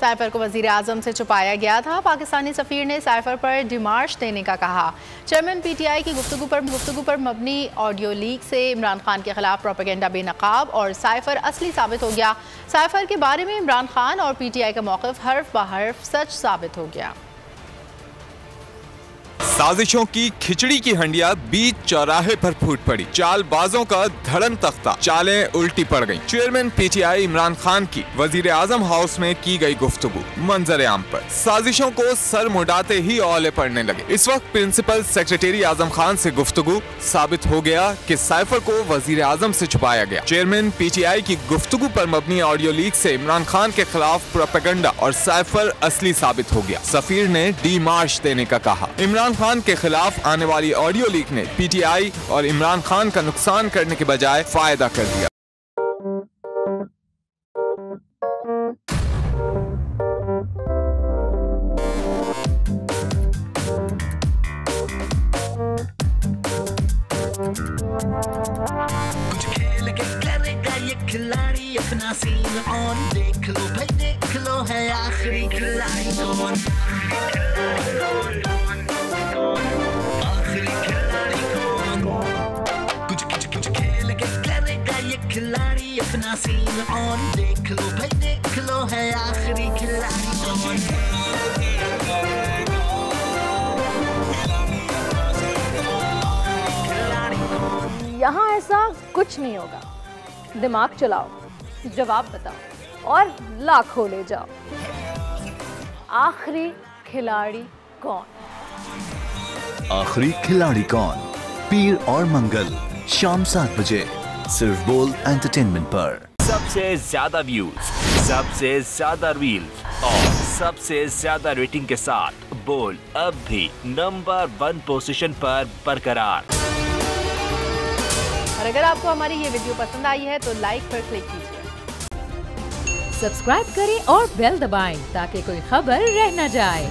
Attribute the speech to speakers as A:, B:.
A: Cipher को वजीर आजम से छुपाया गया था। पाकिस्तानी सफीर ने साइफर पर डिमार्श देने का कहा। चेयरमैन PTI की गुफ्तगू पर मबनी ऑडियो लीक से इमरान खान के खिलाफ प्रोपेगेंडा बेनकाब और साइफर असली साबित हो गया। साइफर के बारे में इमरान खान और PTI का मौक़िफ़ हर्फ बहर्फ सच साबित हो गया।
B: साजिशों की खिचड़ी की हंडिया बीच चौराहे पर फूट पड़ी। चालबाजों का धड़म तख्ता, चालें उल्टी पड़ गईं। चेयरमैन PTI इमरान खान की वजीर आजम हाउस में की गई गुफ्तगू मंजर आम पर साजिशों को सर मुड़ाते ही औले पड़ने लगे। इस वक्त प्रिंसिपल सेक्रेटरी आजम खान से गुफ्तगू साबित हो गया कि साइफर को वजीर आजम से छुपाया गया। चेयरमैन PTI की गुफ्तगू पर मबनी ऑडियो लीक से इमरान खान के खिलाफ प्रोपेगेंडा और साइफर असली साबित हो गया। सफीर ने डीमार्श देने का कहा। इमरान खान के खिलाफ आने वाली ऑडियो लीक ने PTI और इमरान खान का नुकसान करने के बजाय फायदा कर दिया।
C: कुछ खेल के करेगा ये खिलाड़ी अपना सीन ऑन, देख लो भाई देख लो है आखिरी खिलाड़ी कौन। खिलाड़ी अपना सीन ऑन, देख लो भाई देख लो है आखिरी खिलाड़ी कौन।
D: यहाँ ऐसा कुछ नहीं होगा। दिमाग चलाओ, जवाब बताओ और लाखों ले जाओ। आखिरी खिलाड़ी कौन?
E: आखिरी खिलाड़ी कौन? पीर और मंगल शाम 7 बजे सिर्फ बोल एंटरटेनमेंट पर।
F: सबसे ज्यादा व्यूज, सबसे ज्यादा रील्स और सबसे ज्यादा रेटिंग के साथ बोल अब भी नंबर 1 पोजीशन पर बरकरार।
A: और अगर आपको हमारी ये वीडियो पसंद आई है तो लाइक पर क्लिक कीजिए।
G: सब्सक्राइब करें और बेल दबाएं ताकि कोई खबर रह न जाए।